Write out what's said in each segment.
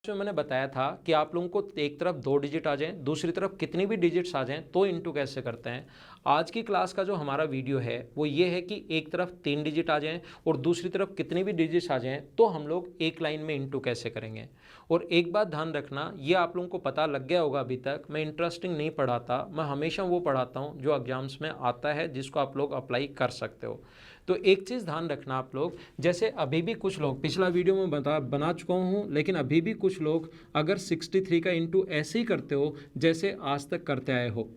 Last में मैंने बताया था कि आप लोगों को एक तरफ 2 डिजिट आ जाएं, दूसरी तरफ कितनी भी डिजिट्स आ जाएं तो इंटू कैसे करते हैं। आज की क्लास का जो हमारा वीडियो है वो ये है कि एक तरफ 3 डिजिट आ जाएं और दूसरी तरफ कितनी भी डिजिट्स आ जाएं तो हम लोग एक लाइन में इंटू कैसे करेंगे। और एक बात ध्यान रखना, ये आप लोगों को पता लग गया होगा, अभी तक मैं इंटरेस्टिंग नहीं पढ़ाता, मैं हमेशा वो पढ़ाता हूँ जो एग्जाम्स में आता है, जिसको आप लोग अप्लाई कर सकते हो। तो एक चीज़ ध्यान रखना आप लोग, जैसे अभी भी कुछ लोग, पिछला वीडियो में बना चुका हूँ, लेकिन अभी भी कुछ लोग अगर 63 का इंटू ऐसे ही करते हो जैसे आज तक करते आए हो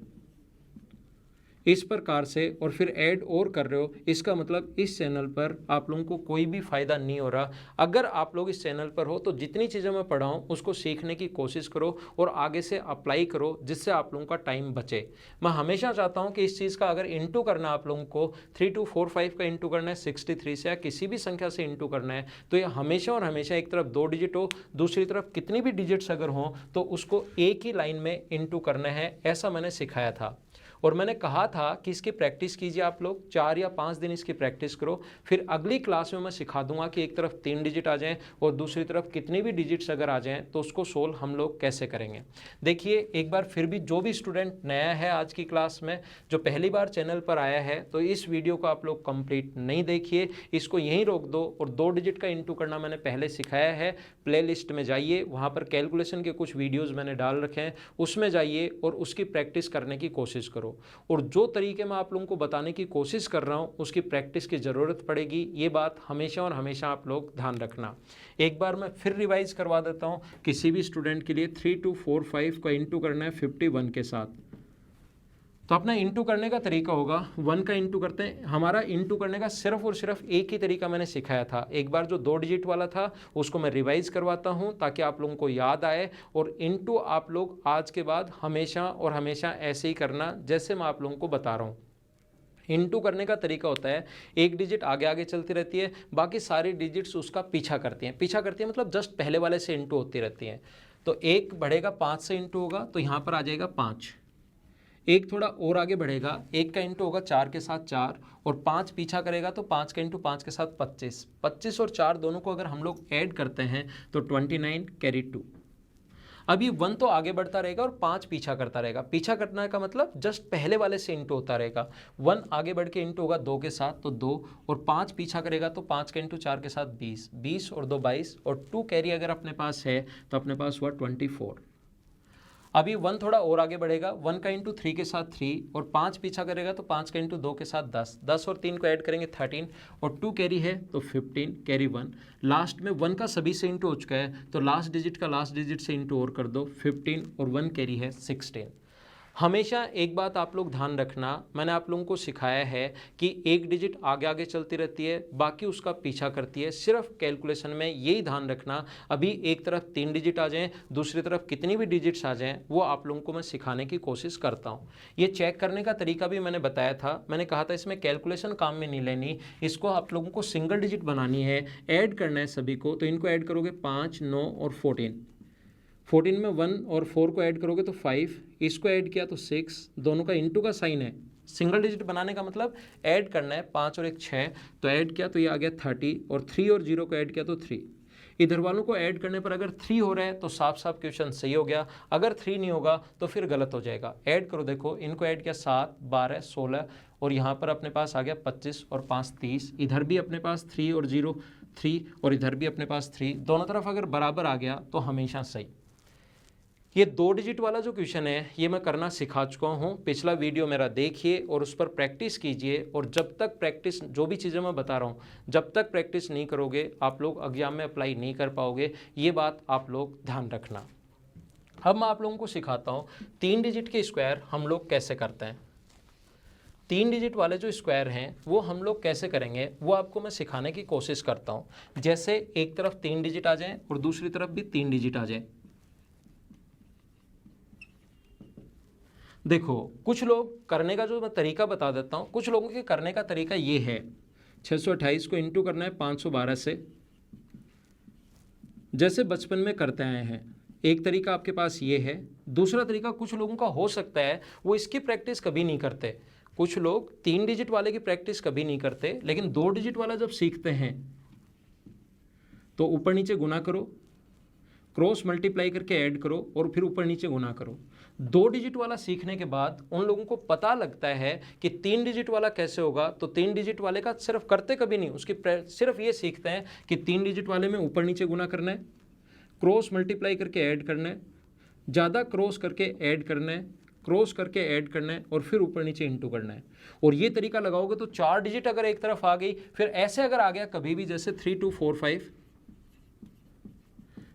इस प्रकार से, और फिर ऐड और कर रहे हो, इसका मतलब इस चैनल पर आप लोगों को कोई भी फ़ायदा नहीं हो रहा। अगर आप लोग इस चैनल पर हो तो जितनी चीज़ें मैं पढ़ाऊँ उसको सीखने की कोशिश करो और आगे से अप्लाई करो, जिससे आप लोगों का टाइम बचे। मैं हमेशा चाहता हूँ कि इस चीज़ का अगर इंटू करना आप लोगों को 3245 का इंटू करना है 63 से या किसी भी संख्या से इंटू करना है, तो ये हमेशा और हमेशा एक तरफ 2 डिजिट हो, दूसरी तरफ कितनी भी डिजिट्स अगर हों तो उसको एक ही लाइन में इंटू करना है। ऐसा मैंने सिखाया था और मैंने कहा था कि इसकी प्रैक्टिस कीजिए, आप लोग 4 या 5 दिन इसकी प्रैक्टिस करो। फिर अगली क्लास में मैं सिखा दूंगा कि एक तरफ 3 डिजिट आ जाएं और दूसरी तरफ कितनी भी डिजिट्स अगर आ जाएं तो उसको सोल्व हम लोग कैसे करेंगे। देखिए एक बार फिर भी जो भी स्टूडेंट नया है आज की क्लास में, जो पहली बार चैनल पर आया है, तो इस वीडियो को आप लोग कंप्लीट नहीं देखिए, इसको यहीं रोक दो। और 2 डिजिट का इंटू करना मैंने पहले सिखाया है, प्ले लिस्ट में जाइए, वहाँ पर कैलकुलेशन के कुछ वीडियोज़ मैंने डाल रखे हैं, उसमें जाइए और उसकी प्रैक्टिस करने की कोशिश करो। और जो तरीके मैं आप लोगों को बताने की कोशिश कर रहा हूँ उसकी प्रैक्टिस की ज़रूरत पड़ेगी, ये बात हमेशा और हमेशा आप लोग ध्यान रखना। एक बार मैं फिर रिवाइज करवा देता हूँ, किसी भी स्टूडेंट के लिए 3245 का इंटू करना है 51 के साथ। तो अपना इंटू करने का तरीका होगा, 1 का इंटू करते हैं। हमारा इंटू करने का सिर्फ और सिर्फ एक ही तरीका मैंने सिखाया था। एक बार जो 2 डिजिट वाला था उसको मैं रिवाइज करवाता हूं ताकि आप लोगों को याद आए। और इंटू आप लोग आज के बाद हमेशा और हमेशा ऐसे ही करना जैसे मैं आप लोगों को बता रहा हूँ। इंटू करने का तरीका होता है, एक डिजिट आगे आगे चलती रहती है, बाकी सारी डिजिट्स उसका पीछा करती हैं। पीछा करती है मतलब जस्ट पहले वाले से इंटू होती रहती हैं। तो एक बढ़ेगा 5 से इंटू होगा तो यहाँ पर आ जाएगा 5। एक थोड़ा और आगे बढ़ेगा, एक का इंटू होगा 4 के साथ 4 और 5 पीछा करेगा तो 5 का इंटू 5 के साथ 25। 25 और 4 दोनों को अगर हम लोग ऐड करते हैं तो 29 कैरी 2। अब ये 1 तो आगे बढ़ता रहेगा और 5 पीछा करता रहेगा। पीछा करने का मतलब जस्ट पहले वाले से इंटू होता रहेगा। 1 आगे बढ़ के इंटू होगा 2 के साथ तो 2, और 5 पीछा करेगा तो 5 का इंटू 4 के साथ 20। 20 और 2 22 और 2 कैरी अगर अपने पास है तो अपने पास हुआ 24। अभी 1 थोड़ा और आगे बढ़ेगा, 1 का इंटू 3 के साथ 3 और 5 पीछा करेगा तो 5 का इंटू 2 के साथ 10। 10 और 3 को ऐड करेंगे 13 और 2 कैरी है तो 15 कैरी 1। लास्ट में 1 का सभी से इंटू हो चुका है तो लास्ट डिजिट का लास्ट डिजिट से इंटू और कर दो, 15 और 1 कैरी है 16। हमेशा एक बात आप लोग ध्यान रखना, मैंने आप लोगों को सिखाया है कि एक डिजिट आगे आगे चलती रहती है, बाकी उसका पीछा करती है। सिर्फ कैलकुलेशन में यही ध्यान रखना, अभी एक तरफ 3 डिजिट आ जाएं, दूसरी तरफ कितनी भी डिजिट्स आ जाएं, वो आप लोगों को मैं सिखाने की कोशिश करता हूँ। ये चेक करने का तरीका भी मैंने बताया था, मैंने कहा था इसमें कैलकुलेशन काम में नहीं लेनी, इसको आप लोगों को सिंगल डिजिट बनानी है, ऐड करना है सभी को। तो इनको ऐड करोगे 5, 9 और 14। 14 में 1 और 4 को ऐड करोगे तो 5, इसको ऐड किया तो 6, दोनों का इंटू का साइन है। सिंगल डिजिट बनाने का मतलब ऐड करना है, 5 और 1 6, तो ऐड किया तो ये आ गया 30 और 3 और 0 को ऐड किया तो 3। इधर वालों को ऐड करने पर अगर 3 हो रहा है तो साफ साफ क्वेश्चन सही हो गया, अगर 3 नहीं होगा तो फिर गलत हो जाएगा। ऐड करो, देखो इनको ऐड किया 7, 12, 16 और यहाँ पर अपने पास आ गया 25 और 5 30। इधर भी अपने पास 3 और 0 3 और इधर भी अपने पास 3, दोनों तरफ अगर बराबर आ गया तो हमेशा सही। ये 2 डिजिट वाला जो क्वेश्चन है ये मैं करना सिखा चुका हूँ, पिछला वीडियो मेरा देखिए और उस पर प्रैक्टिस कीजिए। और जब तक प्रैक्टिस, जो भी चीज़ें मैं बता रहा हूँ, जब तक प्रैक्टिस नहीं करोगे आप लोग एग्जाम में अप्लाई नहीं कर पाओगे, ये बात आप लोग ध्यान रखना। अब मैं आप लोगों को सिखाता हूँ 3 डिजिट के स्क्वायर हम लोग कैसे करते हैं। 3 डिजिट वाले जो स्क्वायर हैं वो हम लोग कैसे करेंगे वो आपको मैं सिखाने की कोशिश करता हूँ। जैसे एक तरफ 3 डिजिट आ जाएँ और दूसरी तरफ भी 3 डिजिट आ जाए। देखो कुछ लोग करने का जो मैं तरीका बता देता हूँ, कुछ लोगों के करने का तरीका ये है, 628 को इंटू करना है 512 से, जैसे बचपन में करते आए हैं। एक तरीका आपके पास ये है। दूसरा तरीका कुछ लोगों का हो सकता है वो इसकी प्रैक्टिस कभी नहीं करते। कुछ लोग 3 डिजिट वाले की प्रैक्टिस कभी नहीं करते, लेकिन 2 डिजिट वाला जब सीखते हैं तो ऊपर नीचे गुना करो क्रॉस मल्टीप्लाई करके ऐड करो और फिर ऊपर नीचे गुना करो। 2 डिजिट वाला सीखने के बाद उन लोगों को पता लगता है कि 3 डिजिट वाला कैसे होगा, तो 3 डिजिट वाले का सिर्फ करते कभी नहीं, उसकी सिर्फ ये सीखते हैं कि 3 डिजिट वाले में ऊपर नीचे गुना करना है, क्रॉस मल्टीप्लाई करके ऐड करना है, ज़्यादा क्रॉस करके ऐड करना है, क्रॉस करके ऐड करना है और फिर ऊपर नीचे इंटू करना है। और ये तरीका लगाओगे तो 4 डिजिट अगर एक तरफ आ गई, फिर ऐसे अगर आ गया कभी भी, जैसे 3245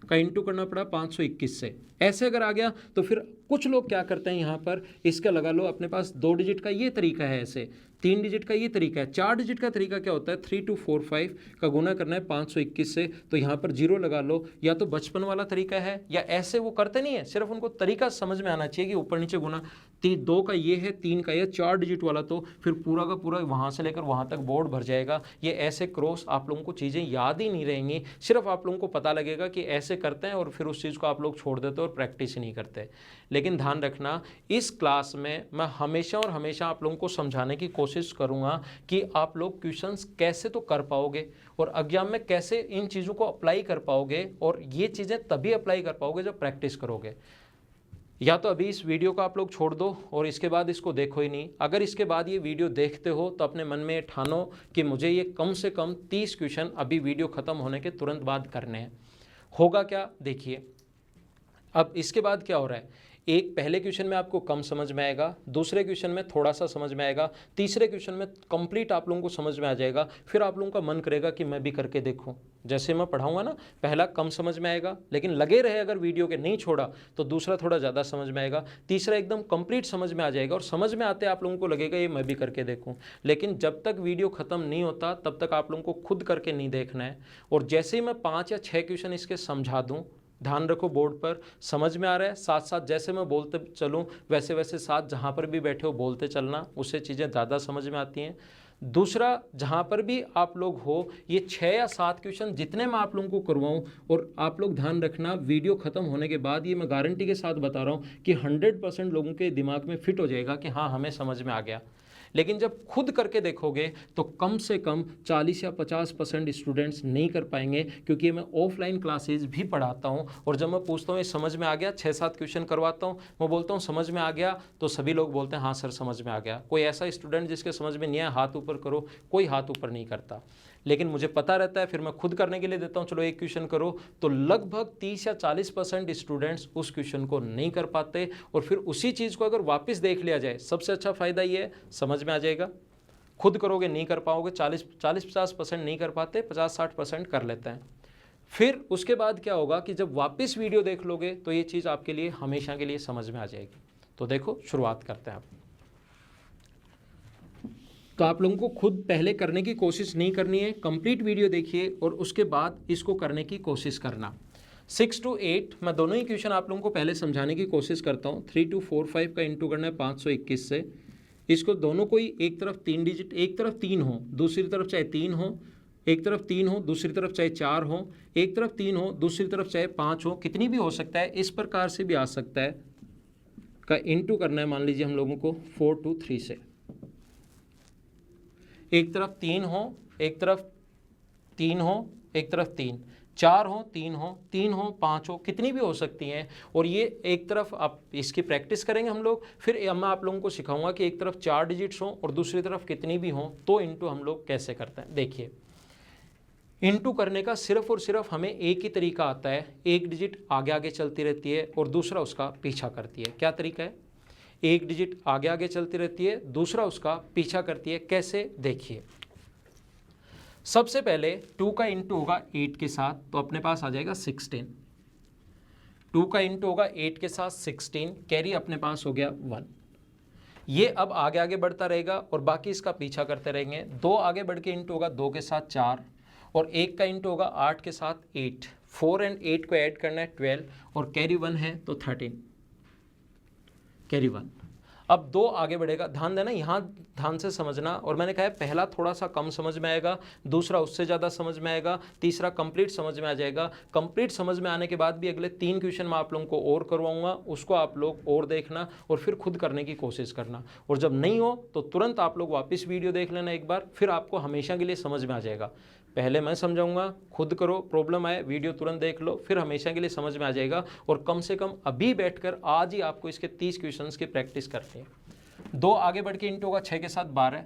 का इंटू करना पड़ा 521 से, ऐसे अगर आ गया तो फिर कुछ लोग क्या करते हैं, यहाँ पर इसका लगा लो अपने पास 2 डिजिट का ये तरीका है, ऐसे 3 डिजिट का ये तरीका है। 4 डिजिट का तरीका क्या होता है, 3245 का गुना करना है 521 से, तो यहाँ पर 0 लगा लो। या तो बचपन वाला तरीका है या ऐसे वो करते नहीं है, सिर्फ उनको तरीका समझ में आना चाहिए कि ऊपर नीचे गुना 2 का ये है, 3 का ये, 4 डिजिट वाला तो फिर पूरा का पूरा वहाँ से लेकर वहाँ तक बोर्ड भर जाएगा। ये ऐसे क्रॉस आप लोगों को चीज़ें याद ही नहीं रहेंगी, सिर्फ आप लोगों को पता लगेगा कि ऐसे करते हैं और फिर उस चीज़ को आप लोग छोड़ देते हो और प्रैक्टिस ही नहीं करते। लेकिन ध्यान रखना, इस क्लास में मैं हमेशा और हमेशा आप लोगों को समझाने की कोशिश करूंगा कि आप लोग क्वेश्चंस कैसे तो कर पाओगे और एग्जाम में कैसे इन चीज़ों को अप्लाई कर पाओगे, और ये चीज़ें तभी अप्लाई कर पाओगे जब प्रैक्टिस करोगे। या तो अभी इस वीडियो को आप लोग छोड़ दो और इसके बाद इसको देखो ही नहीं। अगर इसके बाद ये वीडियो देखते हो तो अपने मन में ठानो कि मुझे ये कम से कम 30 क्वेश्चन अभी वीडियो ख़त्म होने के तुरंत बाद करने हैं। होगा क्या, देखिए अब इसके बाद क्या हो रहा है, एक पहले क्वेश्चन में आपको कम समझ में आएगा, दूसरे क्वेश्चन में थोड़ा सा समझ में आएगा, तीसरे क्वेश्चन में कंप्लीट आप लोगों को समझ में आ जाएगा। फिर आप लोगों का मन करेगा कि मैं भी करके देखूं। जैसे मैं पढ़ाऊंगा ना, पहला कम समझ में आएगा, लेकिन लगे रहे अगर वीडियो के नहीं छोड़ा तो दूसरा थोड़ा ज़्यादा समझ में आएगा, तीसरा एकदम कंप्लीट समझ में आ जाएगा और समझ में आते आप लोगों को लगेगा ये मैं भी करके देखूं। लेकिन जब तक वीडियो ख़त्म नहीं होता तब तक आप लोगों को खुद करके नहीं देखना है। और जैसे ही मैं 5 या 6 क्वेश्चन इसके समझा दूँ, ध्यान रखो बोर्ड पर समझ में आ रहा है, साथ साथ जैसे मैं बोलते चलूँ वैसे वैसे साथ जहाँ पर भी बैठे हो बोलते चलना, उससे चीज़ें ज़्यादा समझ में आती हैं। दूसरा, जहाँ पर भी आप लोग हो, ये 6 या 7 क्वेश्चन जितने मैं आप लोगों को करवाऊँ, और आप लोग ध्यान रखना वीडियो ख़त्म होने के बाद ये मैं गारंटी के साथ बता रहा हूँ कि 100% लोगों के दिमाग में फिट हो जाएगा कि हाँ हमें समझ में आ गया। लेकिन जब खुद करके देखोगे तो कम से कम 40 या 50% स्टूडेंट्स नहीं कर पाएंगे, क्योंकि मैं ऑफलाइन क्लासेस भी पढ़ाता हूं और जब मैं पूछता हूं ये समझ में आ गया, 6-7 क्वेश्चन करवाता हूं, मैं बोलता हूं समझ में आ गया, तो सभी लोग बोलते हैं हाँ सर समझ में आ गया। कोई ऐसा स्टूडेंट जिसके समझ में नहीं आया हाथ ऊपर करो, कोई हाथ ऊपर नहीं करता। लेकिन मुझे पता रहता है, फिर मैं खुद करने के लिए देता हूं, चलो एक क्वेश्चन करो, तो लगभग 30 या 40% स्टूडेंट्स उस क्वेश्चन को नहीं कर पाते। और फिर उसी चीज़ को अगर वापस देख लिया जाए, सबसे अच्छा फ़ायदा ये है समझ में आ जाएगा। खुद करोगे नहीं कर पाओगे, 40-50% नहीं कर पाते, 50-60% कर लेते हैं। फिर उसके बाद क्या होगा कि जब वापस वीडियो देख लोगे तो ये चीज़ आपके लिए हमेशा के लिए समझ में आ जाएगी। तो देखो शुरुआत करते हैं आप। तो आप लोगों को खुद पहले करने की कोशिश नहीं करनी है, कंप्लीट वीडियो देखिए और उसके बाद इसको करने की कोशिश करना। 6 to 8 मैं दोनों ही क्वेश्चन आप लोगों को पहले समझाने की कोशिश करता हूँ। 3245 का इंटू करना है 521 से। इसको दोनों को ही एक तरफ 3 डिजिट, एक तरफ 3 हो, दूसरी तरफ चाहे 3 हो, एक तरफ 3 हो, दूसरी तरफ चाहे 4 हो, एक तरफ 3 हो, दूसरी तरफ चाहे 5 हो, कितनी भी हो सकता है, इस प्रकार से भी आ सकता है। का इंटू करना है मान लीजिए हम लोगों को 4 to 3 से। एक तरफ 3 हो, एक तरफ 3 हो, एक तरफ 3, 4 हो, 3 हो, 3 हो, 5 हो, कितनी भी हो सकती हैं। और ये एक तरफ आप इसकी प्रैक्टिस करेंगे हम लोग, फिर मैं आप लोगों को सिखाऊंगा कि एक तरफ 4 डिजिट्स हो और दूसरी तरफ कितनी भी हो, तो इंटू हम लोग कैसे करते हैं। देखिए इंटू करने का सिर्फ और सिर्फ हमें एक ही तरीका आता है, एक डिजिट आगे आगे चलती रहती है और दूसरा उसका पीछा करती है। क्या तरीका है? एक डिजिट आगे आगे चलती रहती है, दूसरा उसका पीछा करती है। कैसे? देखिए सबसे पहले 2 का इंटू होगा 8 के साथ, तो अपने पास आ जाएगा 16। 2 का इंटू होगा 8 के साथ 16, कैरी अपने पास हो गया 1। ये अब आगे आगे बढ़ता रहेगा और बाकी इसका पीछा करते रहेंगे। 2 आगे बढ़ के इंटू होगा 2 के साथ 4 और 1 का इंटू होगा 8 के साथ 8। 4 और 8 को ऐड करना है 12 और कैरी 1 है तो 13, कैरी 1। अब 2 आगे बढ़ेगा, ध्यान देना, यहाँ ध्यान से समझना। और मैंने कहा है पहला थोड़ा सा कम समझ में आएगा, दूसरा उससे ज़्यादा समझ में आएगा, तीसरा कंप्लीट समझ में आ जाएगा। कंप्लीट समझ में आने के बाद भी अगले 3 क्वेश्चन मैं आप लोगों को और करवाऊंगा, उसको आप लोग और देखना और फिर खुद करने की कोशिश करना। और जब नहीं हो तो तुरंत आप लोग वापस वीडियो देख लेना एक बार, फिर आपको हमेशा के लिए समझ में आ जाएगा। पहले मैं समझाऊंगा, खुद करो, प्रॉब्लम आए वीडियो तुरंत देख लो, फिर हमेशा के लिए समझ में आ जाएगा। और कम से कम अभी बैठकर आज ही आपको इसके 30 क्वेश्चंस की प्रैक्टिस करनी है। 2 आगे बढ़ के इंटू होगा 6 के साथ 12।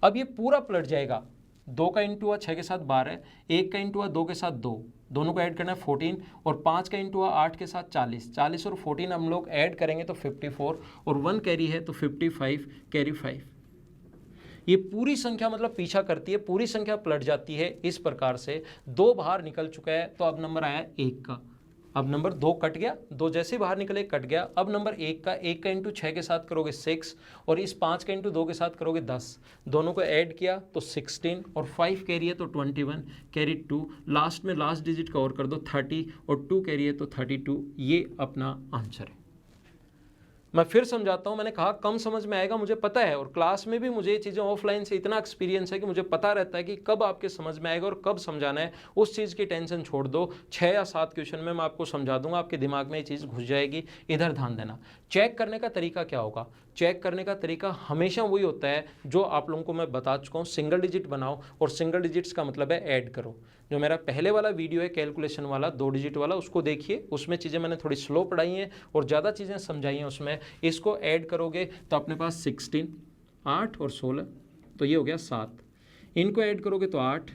अब ये पूरा पलट जाएगा, 2 का इंटू हुआ 6 के साथ 12, 1 का इंटू हुआ 2 के साथ 2, दोनों को ऐड करना है 14, और 5 का इंटू हुआ 8 के साथ 40, 40 और 14 हम लोग ऐड करेंगे तो 54, और 1 कैरी है तो 55, कैरी 5। ये पूरी संख्या मतलब पीछा करती है, पूरी संख्या पलट जाती है इस प्रकार से। 2 बाहर निकल चुका है तो अब नंबर आया 1 का, अब नंबर 2 कट गया, 2 जैसे बाहर निकले कट गया। अब नंबर 1 का इंटू 6 के साथ करोगे 6, और इस 5 का इंटू 2 के साथ करोगे 10, दोनों को ऐड किया तो 16, और 5 कैरी है तो 21, कैरी 2, लास्ट में लास्ट डिजिट कवर कर दो 30, और 2 कैरी है तो 32। ये अपना आंसर है। मैं फिर समझाता हूँ, मैंने कहा कम समझ में आएगा, मुझे पता है, और क्लास में भी मुझे ये चीज़ें ऑफलाइन से इतना एक्सपीरियंस है कि मुझे पता रहता है कि कब आपके समझ में आएगा और कब समझाना है। उस चीज़ की टेंशन छोड़ दो, 6 या 7 क्वेश्चन में मैं आपको समझा दूंगा, आपके दिमाग में ये चीज़ घुस जाएगी। इधर ध्यान देना। चेक करने का तरीका क्या होगा? चेक करने का तरीका हमेशा वही होता है जो आप लोगों को मैं बता चुका हूँ, सिंगल डिजिट बनाओ, और सिंगल डिजिट्स का मतलब है ऐड करो। जो मेरा पहले वाला वीडियो है कैलकुलेशन वाला 2 डिजिट वाला, उसको देखिए, उसमें चीज़ें मैंने थोड़ी स्लो पढ़ाई हैं और ज़्यादा चीज़ें समझाई हैं उसमें। इसको ऐड करोगे तो अपने पास 16, 8 और 16, तो ये हो गया 7। इनको ऐड करोगे तो 8,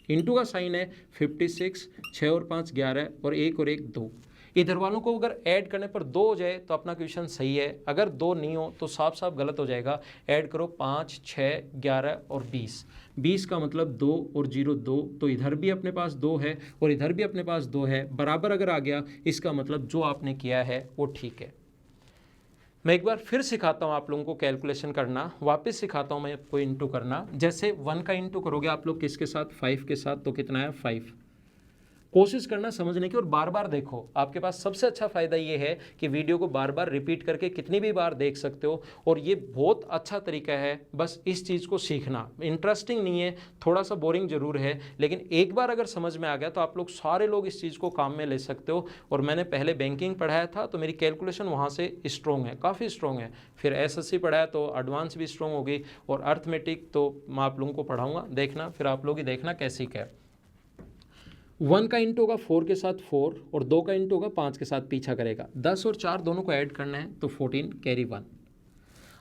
इंटू का साइन है 56, 6 और 5 11, और 1 और 1 2। इधर वालों को अगर ऐड करने पर 2 हो जाए तो अपना क्वेश्चन सही है, अगर 2 नहीं हो तो साफ साफ गलत हो जाएगा। ऐड करो 5, 6, 11 और 20, 20 का मतलब 2 और 0 2, तो इधर भी अपने पास 2 है और इधर भी अपने पास 2 है, बराबर अगर आ गया इसका मतलब जो आपने किया है वो ठीक है। मैं एक बार फिर सिखाता हूँ आप लोगों को कैलकुलेशन करना, वापस सिखाता हूँ मैं आपको इंटू करना। जैसे 1 का इंटू करोगे आप लोग किसके साथ? 5 के साथ, तो कितना है 5। कोशिश करना समझने की और बार बार देखो। आपके पास सबसे अच्छा फ़ायदा ये है कि वीडियो को बार बार रिपीट करके कितनी भी बार देख सकते हो, और ये बहुत अच्छा तरीका है बस इस चीज़ को सीखना। इंटरेस्टिंग नहीं है, थोड़ा सा बोरिंग जरूर है, लेकिन एक बार अगर समझ में आ गया तो आप लोग सारे लोग इस चीज़ को काम में ले सकते हो। और मैंने पहले बैंकिंग पढ़ाया था तो मेरी कैलकुलेशन वहाँ से स्ट्रॉन्ग है, काफ़ी स्ट्रॉन्ग है। फिर एसएससी पढ़ाया तो एडवांस भी स्ट्रॉन्ग हो गई, और अर्थमेटिक तो मैं आप लोगों को पढ़ाऊँगा, देखना फिर आप लोग ही देखना कैसी क्या। 1 का इंटू होगा 4 के साथ 4, और 2 का इंटू होगा 5 के साथ पीछा करेगा। 10 और 4 दोनों को ऐड करना है तो 14, कैरी 1।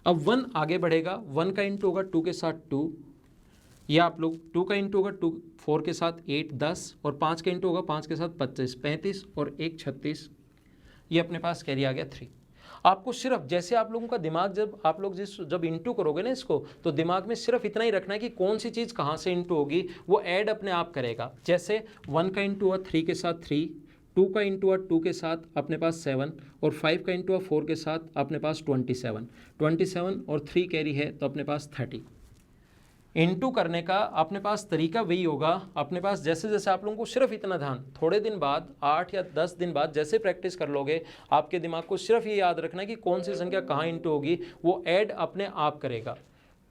अब 1 आगे बढ़ेगा, 1 का इंटू होगा 2 के साथ 2, या आप लोग 2 का इंटू होगा 2 4 के साथ 8 10, और 5 का इंटू होगा 5 के साथ 25 35, और 1 36। ये अपने पास कैरी आ गया 3। आपको सिर्फ जैसे आप लोगों का दिमाग जब आप लोग जब इंटू करोगे ना इसको, तो दिमाग में सिर्फ इतना ही रखना है कि कौन सी चीज़ कहाँ से इंटू होगी, वो ऐड अपने आप करेगा। जैसे 1 का इंटू हुआ 3 के साथ 3, 2 का इंटू हुआ 2 के साथ अपने पास 7, और 5 का इंटू हुआ 4 के साथ अपने पास 27, 27 और 3 कैरी है तो अपने पास 30। इनटू करने का अपने पास तरीका वही होगा। अपने पास जैसे जैसे आप लोगों को सिर्फ इतना ध्यान, थोड़े दिन बाद 8 या 10 दिन बाद जैसे प्रैक्टिस कर लोगे, आपके दिमाग को सिर्फ ये याद रखना है कि कौन सी संख्या कहाँ इंटू होगी, वो ऐड अपने आप करेगा।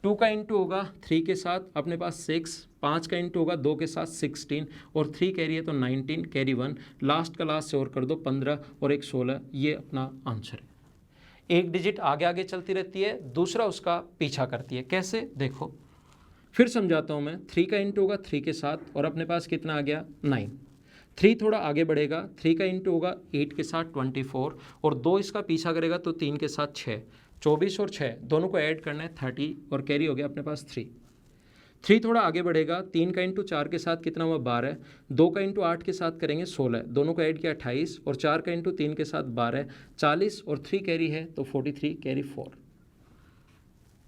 2 का इंटू होगा 3 के साथ अपने पास 6, 5 का इंटू होगा 2 के साथ 16, और 3 कैरी है तो 19, कैरी 1, लास्ट का लास्ट से और कर दो 15 और 1 16। ये अपना आंसर है। एक डिजिट आगे आगे चलती रहती है, दूसरा उसका पीछा करती है। कैसे देखो, फिर समझाता हूँ मैं। 3 का इंटू होगा 3 के साथ, और अपने पास कितना आ गया 9। 3 थोड़ा आगे बढ़ेगा, 3 का इंटू होगा 8 के साथ 24, और 2 इसका पीछा करेगा तो 3 के साथ 6, 24 और 6 दोनों को ऐड करना है 30, और कैरी हो गया अपने पास 3। 3 थोड़ा आगे बढ़ेगा, 3 का इंटू 4 के साथ कितना हुआ 12, 2 का इंटू 8 के साथ करेंगे 16, दोनों को ऐड किया 28, और 4 का इंटू 3 के साथ 12, 40, और 3 कैरी है तो 43, कैरी 4।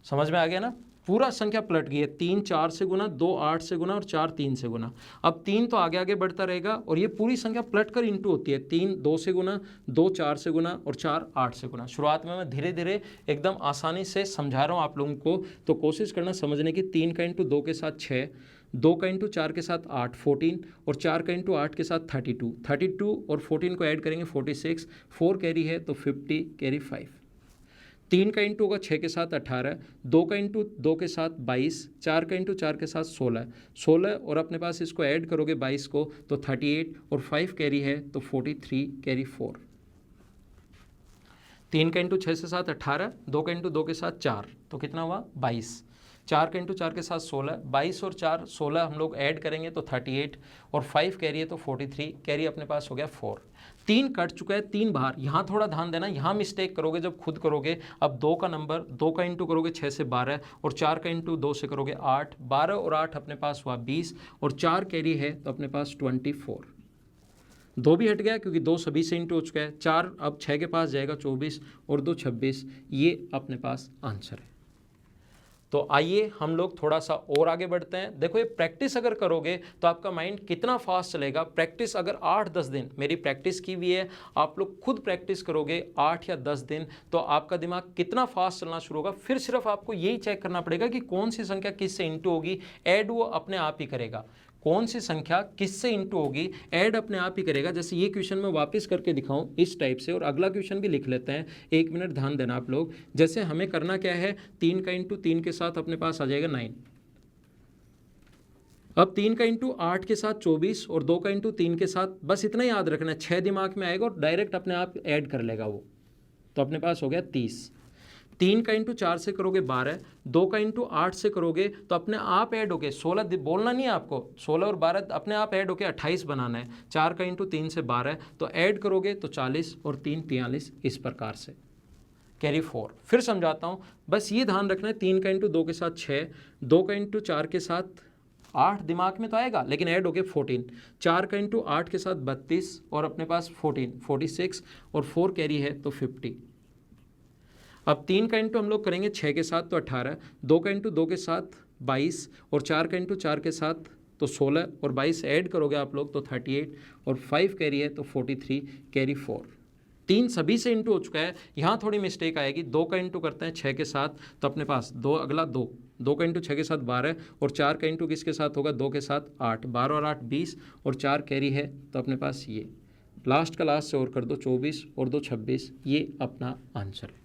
समझ में आ गया ना? पूरा संख्या पलट गई है। 3 4 से गुना, 2 8 से गुना, और 4 3 से गुना। अब 3 तो आगे आगे बढ़ता रहेगा, और ये पूरी संख्या पलट कर इंटू होती है। 3 2 से गुना, 2 4 से गुना, और 4 8 से गुना। शुरुआत में मैं धीरे धीरे एकदम आसानी से समझा रहा हूँ आप लोगों को, तो कोशिश करना समझने की। 3 का इंटू 2 के साथ 6, 2 का इंटू 4 के साथ 8 14, और 4 का इंटू 8 के साथ 32, 32 और 14 को ऐड करेंगे 46, 4 कैरी है तो 50, कैरी 5। 3 का इंटू होगा 6 के साथ 18, 2 का इंटू 2 के साथ 22, 4 का इंटू 4 के साथ 16, 16 और अपने पास इसको ऐड करोगे 22 को तो 38, और 5 कैरी है तो 43, कैरी 4। 3 का इंटू 6 के साथ 18, 2 का इंटू 2 के साथ 4, तो कितना हुआ 22, 4 का इंटू 4 के साथ 16, 22 और 4 16 हम लोग ऐड करेंगे तो 38 और 5 कैरी है तो 43, कैरी अपने पास हो गया 4। 3 कट चुका है, 3 बाहर। यहाँ थोड़ा ध्यान देना, यहाँ मिस्टेक करोगे जब खुद करोगे। अब 2 का नंबर, 2 का इंटू करोगे 6 से 12 और 4 का इंटू 2 से करोगे 8, 12 और 8 अपने पास हुआ 20 और 4 कैरी है तो अपने पास 24। 2 भी हट गया क्योंकि 2 सभी से इंटू हो चुका है। 4 अब 6 के पास जाएगा 24 और 2 26, ये अपने पास आंसर है। तो आइए हम लोग थोड़ा सा और आगे बढ़ते हैं। देखो ये प्रैक्टिस अगर करोगे तो आपका माइंड कितना फास्ट चलेगा। प्रैक्टिस अगर 8-10 दिन, मेरी प्रैक्टिस की हुई है, आप लोग खुद प्रैक्टिस करोगे 8 या 10 दिन तो आपका दिमाग कितना फास्ट चलना शुरू होगा। फिर सिर्फ आपको यही चेक करना पड़ेगा कि कौन सी संख्या किससे इंटू होगी, ऐड वो अपने आप ही करेगा। कौन सी संख्या किससे इंटू होगी, ऐड अपने आप ही करेगा। जैसे ये क्वेश्चन मैं वापस करके दिखाऊं इस टाइप से, और अगला क्वेश्चन भी लिख लेते हैं। 1 मिनट ध्यान देना आप लोग। जैसे हमें करना क्या है, 3 का इंटू 3 के साथ अपने पास आ जाएगा 9। अब 3 का इंटू 8 के साथ 24 और 2 का इंटू 3 के साथ, बस इतना ही याद रखना है, 6 दिमाग में आएगा और डायरेक्ट अपने आप ऐड कर लेगा वो। तो अपने पास हो गया 30। 3 का इंटू 4 से करोगे 12, 2 का इंटू 8 से करोगे तो अपने आप ऐड होके 16, बोलना नहीं है आपको, 16 और 12 अपने आप ऐड होके 28 बनाना है। 4 का इंटू 3 से 12 तो ऐड करोगे तो 40 और 3 43, इस प्रकार से कैरी 4। फिर समझाता हूँ, बस ये ध्यान रखना है, 3 का इंटू 2 के साथ 6, 2 का इंटू 4 के साथ 8 दिमाग में तो आएगा लेकिन ऐड हो गए 14, 4 का इंटू 8 के साथ 32 और अपने पास 14 46 और 4 कैरी है तो 50। अब 3 का इंटू हम लोग करेंगे 6 के साथ तो 18, 2 का इंटू 2 के साथ 22 और 4 का इंटू 4 के साथ तो 16 और 22 ऐड करोगे आप लोग तो 38 और 5 कैरी है तो 43, कैरी 4। 3 सभी से इंटू हो चुका है। यहाँ थोड़ी मिस्टेक आएगी, 2 का इंटू करते हैं 6 के साथ तो अपने पास 2, अगला 2 का इंटू 6 के साथ 12 और 4 का इंटू किसके साथ होगा, 2 के साथ 8, 12 और 8 20 और 4 कैरी है तो अपने पास ये लास्ट का लास्ट से और कर दो 24 और 2 26, ये अपना आंसर है।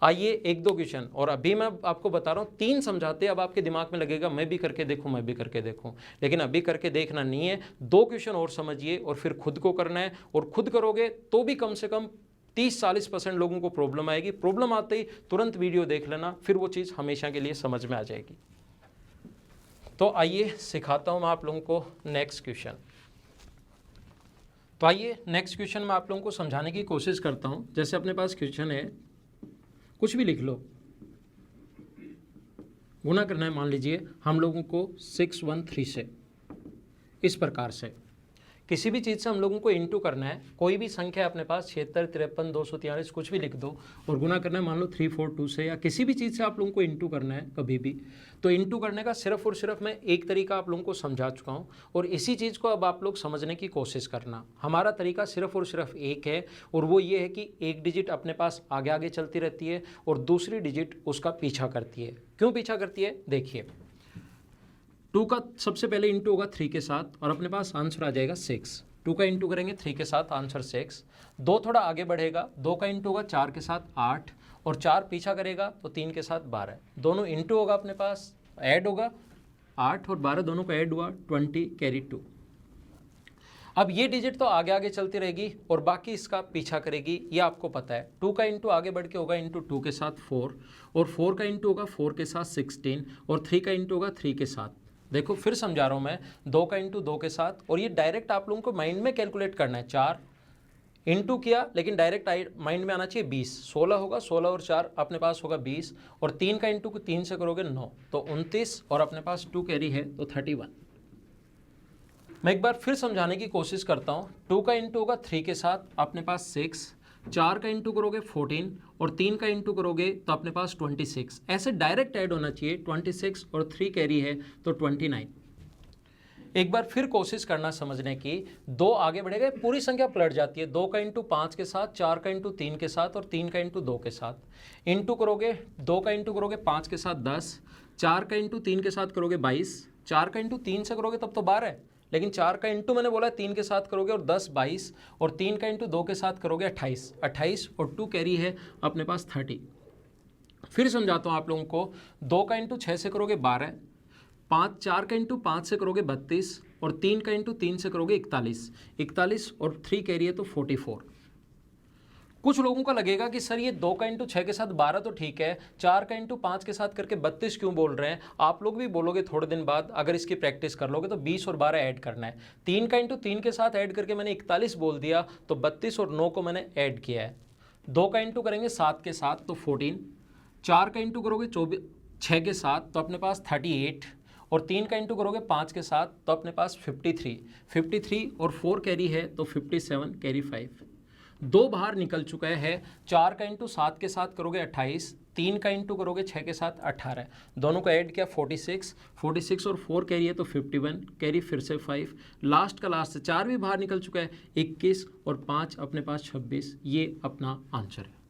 आइए 1-2 क्वेश्चन, और अभी मैं आपको बता रहा हूँ 3 समझाते, अब आपके दिमाग में लगेगा मैं भी करके देखूँ मैं भी करके देखूँ, लेकिन अभी करके देखना नहीं है। 2 क्वेश्चन और समझिए और फिर खुद को करना है, और खुद करोगे तो भी कम से कम 30-40% लोगों को प्रॉब्लम आएगी। प्रॉब्लम आते ही तुरंत वीडियो देख लेना, फिर वो चीज़ हमेशा के लिए समझ में आ जाएगी। तो आइए सिखाता हूँ मैं आप लोगों को नेक्स्ट क्वेश्चन। तो आइए नेक्स्ट क्वेश्चन में आप लोगों को समझाने की कोशिश करता हूँ। जैसे अपने पास क्वेश्चन है, कुछ भी लिख लो, गुना करना है, मान लीजिए हम लोगों को 613 से, इस प्रकार से किसी भी चीज़ से हम लोगों को इंटू करना है। कोई भी संख्या अपने पास 76 53 243 कुछ भी लिख दो और गुना करना है मान लो 342 से, या किसी भी चीज़ से आप लोगों को इंटू करना है कभी भी। तो इंटू करने का सिर्फ और सिर्फ मैं एक तरीका आप लोगों को समझा चुका हूँ, और इसी चीज़ को अब आप लोग समझने की कोशिश करना। हमारा तरीका सिर्फ और सिर्फ एक है, और वो ये है कि एक डिजिट अपने पास आगे आगे चलती रहती है और दूसरी डिजिट उसका पीछा करती है। क्यों पीछा करती है, देखिए 2 का सबसे पहले इंटू होगा 3 के साथ और अपने पास आंसर आ जाएगा 6। 2 का इंटू करेंगे 3 के साथ, आंसर 6। 2 थोड़ा आगे बढ़ेगा, 2 का इंटू होगा 4 के साथ 8 और 4 पीछा करेगा तो 3 के साथ 12। दोनों इंटू होगा अपने पास, ऐड होगा 8 और 12 दोनों का ऐड हुआ 20, कैरी 2। अब ये डिजिट तो आगे आगे चलती रहेगी और बाकी इसका पीछा करेगी, ये आपको पता है। 2 का इंटू आगे बढ़ के होगा इंटू 2 के साथ 4 और 4 का इंटू होगा 4 के साथ 16 और 3 का इंटू होगा 3 के साथ। देखो फिर समझा रहा हूँ मैं, 2 का इंटू 2 के साथ, और ये डायरेक्ट आप लोगों को माइंड में कैलकुलेट करना है। 4 इंटू किया लेकिन डायरेक्ट माइंड में आना चाहिए 20, 16 होगा, 16 और 4 अपने पास होगा 20 और 3 का इंटू 3 से करोगे 9 तो 29 और अपने पास 2 कैरी है तो 31। मैं एक बार फिर समझाने की कोशिश करता हूँ। 2 का इंटू होगा 3 के साथ अपने पास 6, 4 का इंटू करोगे 14 और 3 का इंटू करोगे तो अपने पास 26। ऐसे डायरेक्ट ऐड होना चाहिए, 26 और 3 कैरी है तो 29। एक बार फिर कोशिश करना समझने की, 2 आगे बढ़ेगा पूरी संख्या पलट जाती है। 2 का इंटू 5 के साथ, 4 का इंटू 3 के साथ और 3 का इंटू 2 के साथ। इंटू करोगे, 2 का इंटू करोगे 5 के साथ 10, 4 का इंटू 3 के साथ करोगे 22, 4 का इंटू 3 से करोगे तब तो 12, लेकिन 4 का इंटू मैंने बोला 3 के साथ करोगे और 10 22 और 3 का इंटू 2 के साथ करोगे 28, 28 और 2 कैरी है अपने पास 30। फिर समझाता हूँ आप लोगों को, 2 का इंटू 6 से करोगे 12, 4 का इंटू 5 से करोगे 32 और 3 का इंटू 3 से करोगे 41, 41 और 3 कैरी है तो 44। कुछ लोगों का लगेगा कि सर ये 2 का इंटू 6 के साथ 12 तो ठीक है, 4 का इंटू 5 के साथ करके 32 क्यों बोल रहे हैं। आप लोग भी बोलोगे थोड़े दिन बाद, अगर इसकी प्रैक्टिस कर लोगे तो 20 और 12 ऐड करना है। 3 का इंटू 3 के साथ ऐड करके मैंने 41 बोल दिया, तो 32 और 9 को मैंने ऐड किया है। 2 का इंटू करेंगे 7 के साथ तो 14, 4 का इंटू करोगे 6 के साथ तो अपने पास 38, और 3 का इंटू करोगे 5 के साथ तो अपने पास 53 और 4 कैरी है तो 57 कैरी 5। 2 बाहर निकल चुका है। 4 का इंटू 7 के साथ करोगे 28, 3 का इंटू करोगे 6 के साथ 18, दोनों को ऐड किया 46 और 4 कैरी है तो 51 कैरी फिर से 5, लास्ट का लास्ट 4 भी बाहर निकल चुका है, 21 और 5 अपने पास 26। ये अपना आंसर है।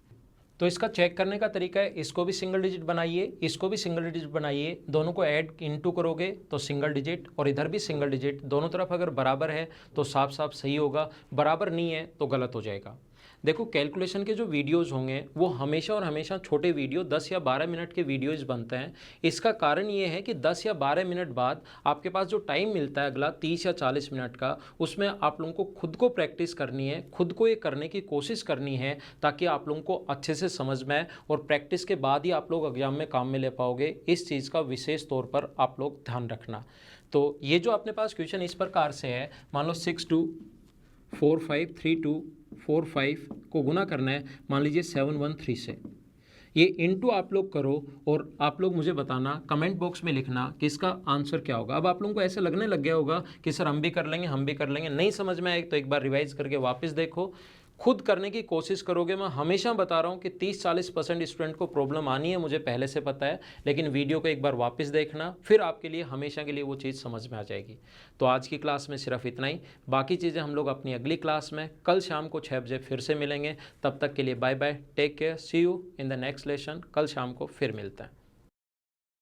तो इसका चेक करने का तरीका है, इसको भी सिंगल डिजिट बनाइए, इसको भी सिंगल डिजिट बनाइए, दोनों को ऐड इनटू करोगे तो सिंगल डिजिट, और इधर भी सिंगल डिजिट, दोनों तरफ अगर बराबर है तो साफ साफ सही होगा, बराबर नहीं है तो गलत हो जाएगा। देखो कैलकुलेशन के जो वीडियोस होंगे वो हमेशा और हमेशा छोटे वीडियो 10 या 12 मिनट के वीडियोस बनते हैं। इसका कारण ये है कि 10 या 12 मिनट बाद आपके पास जो टाइम मिलता है अगला 30 या 40 मिनट का, उसमें आप लोगों को खुद को प्रैक्टिस करनी है, खुद को ये करने की कोशिश करनी है, ताकि आप लोगों को अच्छे से समझ में आए, और प्रैक्टिस के बाद ही आप लोग एग्जाम में काम में ले पाओगे। इस चीज़ का विशेष तौर पर आप लोग ध्यान रखना। तो ये जो अपने पास क्वेश्चन इस प्रकार से है, मान लो 6 2 4 5 3 2 4 5 को गुना करना है, मान लीजिए 7 1 3 से। ये इनटू आप लोग करो और आप लोग मुझे बताना, कमेंट बॉक्स में लिखना कि इसका आंसर क्या होगा। अब आप लोगों को ऐसे लगने लग गया होगा कि सर हम भी कर लेंगे, हम भी कर लेंगे। नहीं समझ में आए तो एक बार रिवाइज करके वापस देखो, खुद करने की कोशिश करोगे। मैं हमेशा बता रहा हूँ कि 30-40% स्टूडेंट को प्रॉब्लम आनी है, मुझे पहले से पता है, लेकिन वीडियो को एक बार वापस देखना, फिर आपके लिए हमेशा के लिए वो चीज़ समझ में आ जाएगी। तो आज की क्लास में सिर्फ इतना ही, बाकी चीज़ें हम लोग अपनी अगली क्लास में कल शाम को 6 बजे फिर से मिलेंगे। तब तक के लिए bye bye, take care, see you in the next lesson. कल शाम को फिर मिलते हैं।